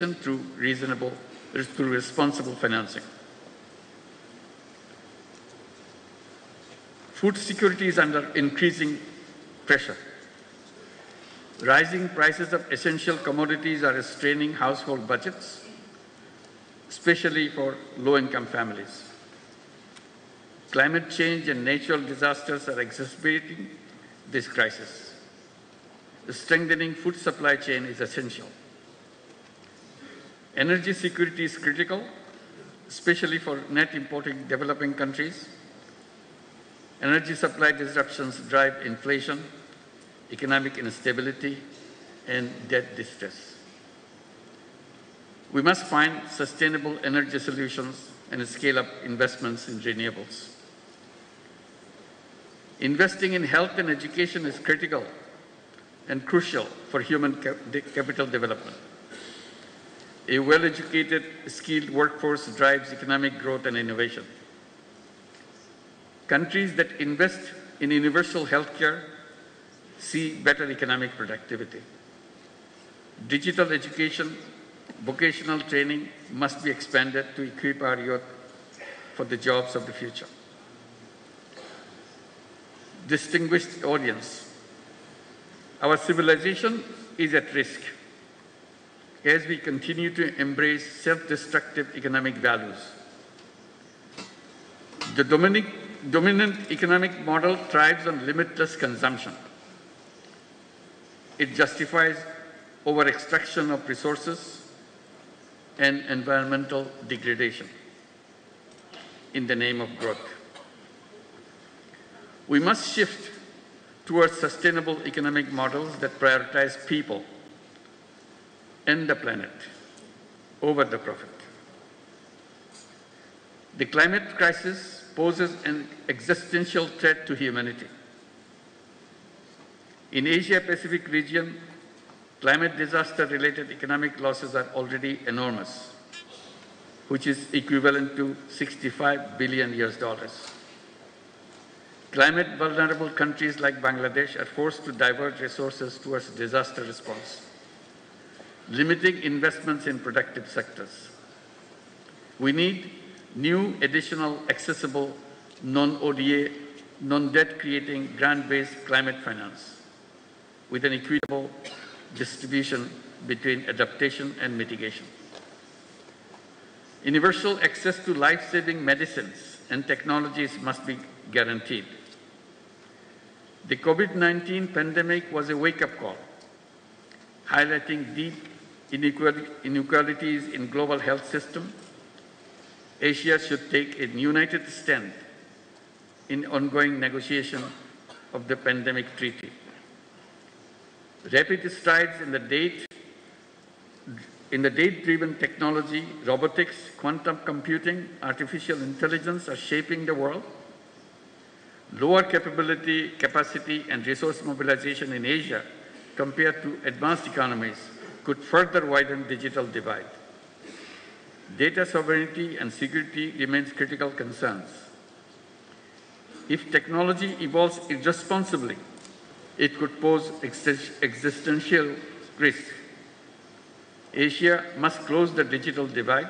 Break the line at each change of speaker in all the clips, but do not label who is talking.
through responsible financing. Food security is under increasing pressure. Rising prices of essential commodities are straining household budgets, especially for low-income families. Climate change and natural disasters are exacerbating this crisis. Strengthening food supply chain is essential. Energy security is critical, especially for net importing developing countries. Energy supply disruptions drive inflation, economic instability, and debt distress. We must find sustainable energy solutions and scale up investments in renewables. Investing in health and education is critical and crucial for human capital development. A well-educated, skilled workforce drives economic growth and innovation. Countries that invest in universal healthcare see better economic productivity. Digital education, vocational training must be expanded to equip our youth for the jobs of the future. Distinguished audience, our civilization is at risk as we continue to embrace self-destructive economic values. The dominant economic model thrives on limitless consumption. It justifies over-extraction of resources and environmental degradation in the name of growth. We must shift towards sustainable economic models that prioritize people and the planet over the profit. The climate crisis poses an existential threat to humanity. In Asia-Pacific region, climate disaster-related economic losses are already enormous, which is equivalent to $65 billion. Climate-vulnerable countries like Bangladesh are forced to divert resources towards disaster response, limiting investments in productive sectors. We need new, additional, accessible, non-ODA, non-debt-creating, grant-based climate finance with an equitable distribution between adaptation and mitigation. Universal access to life-saving medicines and technologies must be guaranteed. The COVID-19 pandemic was a wake-up call, highlighting deep inequalities in global health system. Asia should take a united stand in ongoing negotiation of the pandemic treaty. Rapid strides in the data-driven technology, robotics, quantum computing, artificial intelligence are shaping the world. Lower capability, capacity, and resource mobilization in Asia compared to advanced economies could further widen digital divide. Data sovereignty and security remains critical concerns. If technology evolves irresponsibly, it could pose existential risk. Asia must close the digital divide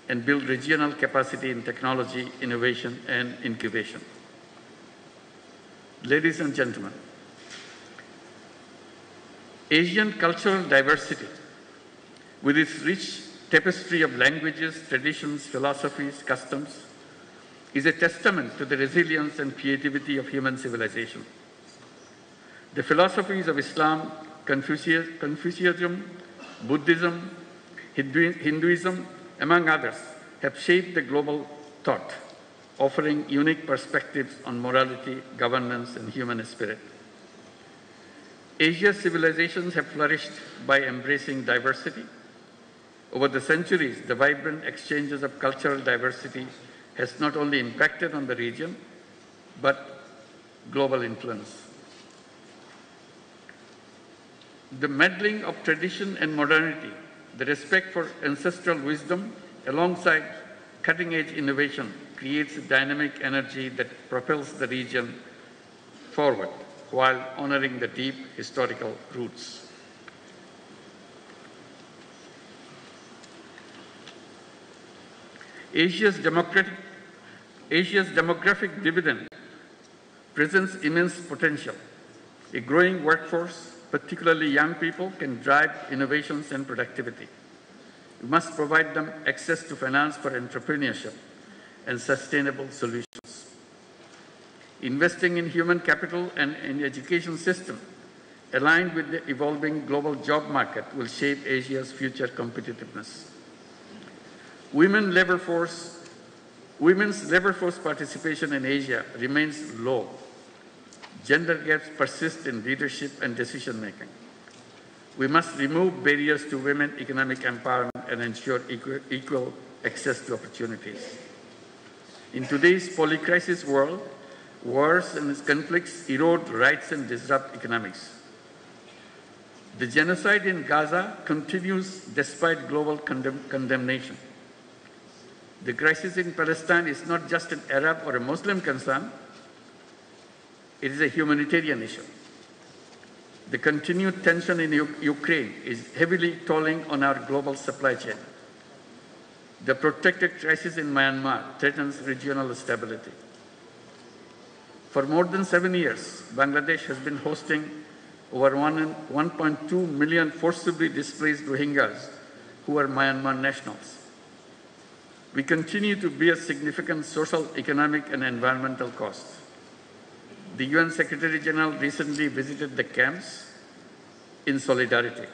and build regional capacity in technology, innovation, and incubation. Ladies and gentlemen, Asian cultural diversity, with its rich tapestry of languages, traditions, philosophies, customs, is a testament to the resilience and creativity of human civilization. The philosophies of Islam, Confucianism, Buddhism, Hinduism, among others, have shaped the global thought, offering unique perspectives on morality, governance, and human spirit. Asia's civilizations have flourished by embracing diversity. Over the centuries, the vibrant exchanges of cultural diversity has not only impacted on the region, but global influence. The melding of tradition and modernity, the respect for ancestral wisdom, alongside cutting-edge innovation, creates a dynamic energy that propels the region forward while honoring the deep historical roots. Asia's demographic dividend presents immense potential. A growing workforce, particularly young people, can drive innovations and productivity. We must provide them access to finance for entrepreneurship and sustainable solutions. Investing in human capital and in education system aligned with the evolving global job market will shape Asia's future competitiveness. Women's labor force participation in Asia remains low. Gender gaps persist in leadership and decision-making. We must remove barriers to women economic empowerment and ensure equal access to opportunities. In today's polycrisis world, wars and conflicts erode rights and disrupt economics. The genocide in Gaza continues despite global condemnation. The crisis in Palestine is not just an Arab or a Muslim concern, it is a humanitarian issue. The continued tension in Ukraine is heavily tolling on our global supply chain. The protracted crisis in Myanmar threatens regional stability. For more than 7 years, Bangladesh has been hosting over 1.2 million forcibly displaced Rohingyas who are Myanmar nationals. We continue to bear significant social, economic, and environmental costs. The UN Secretary General recently visited the camps in solidarity.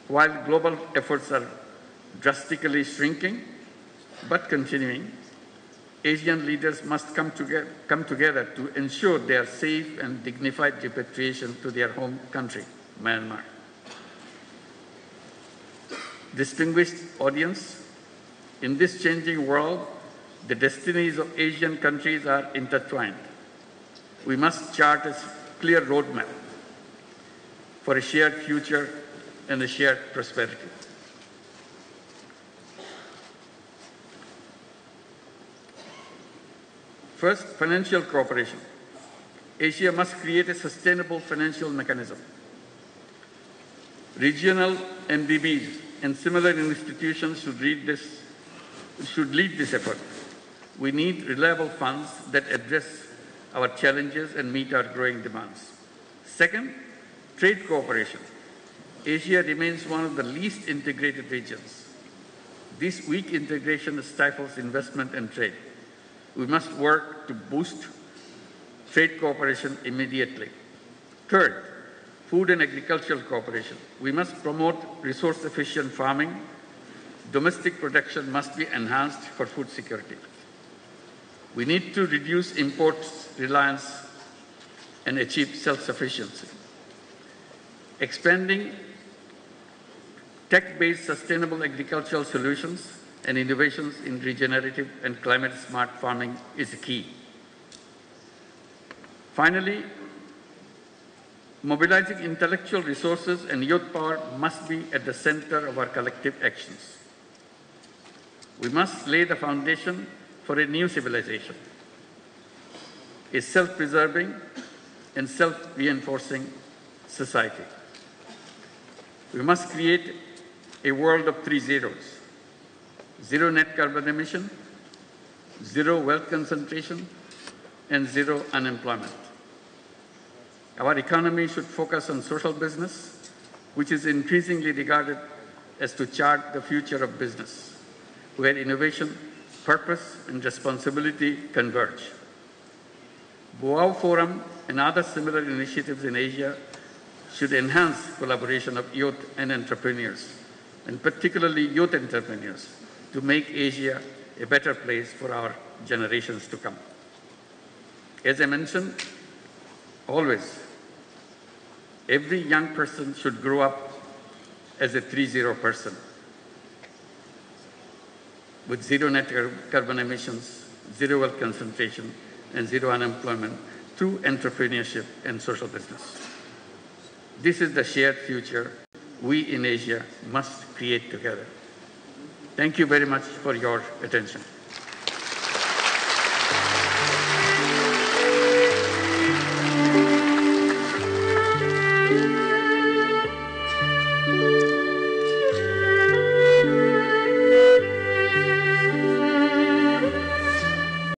While global efforts are drastically shrinking but continuing, Asian leaders must come together to ensure their safe and dignified repatriation to their home country, Myanmar. Distinguished audience, in this changing world, the destinies of Asian countries are intertwined. We must chart a clear roadmap for a shared future and a shared prosperity. First, financial cooperation. Asia must create a sustainable financial mechanism. Regional MDBs and similar institutions should lead this effort. We need reliable funds that address our challenges and meet our growing demands. Second, trade cooperation. Asia remains one of the least integrated regions. This weak integration stifles investment and trade. We must work to boost trade cooperation immediately. Third, food and agricultural cooperation. We must promote resource-efficient farming. Domestic production must be enhanced for food security. We need to reduce imports reliance and achieve self-sufficiency. Expanding tech-based sustainable agricultural solutions and innovations in regenerative and climate-smart farming is key. Finally, mobilizing intellectual resources and youth power must be at the center of our collective actions. We must lay the foundation for a new civilization, a self-preserving and self-reinforcing society. We must create a world of 3 zeros: zero net carbon emission, zero wealth concentration, and zero unemployment. Our economy should focus on social business, which is increasingly regarded as to chart the future of business, where innovation, purpose, and responsibility converge. 𝗤𝗏𝗵𝗵 and other similar initiatives in Asia should enhance collaboration of youth and entrepreneurs, and particularly youth entrepreneurs, to make Asia a better place for our generations to come. As I mentioned, always, every young person should grow up as a 3-0 person, with zero net carbon emissions, zero wealth concentration, and zero unemployment through entrepreneurship and social business. This is the shared future we in Asia must create together. Thank you very much for your attention.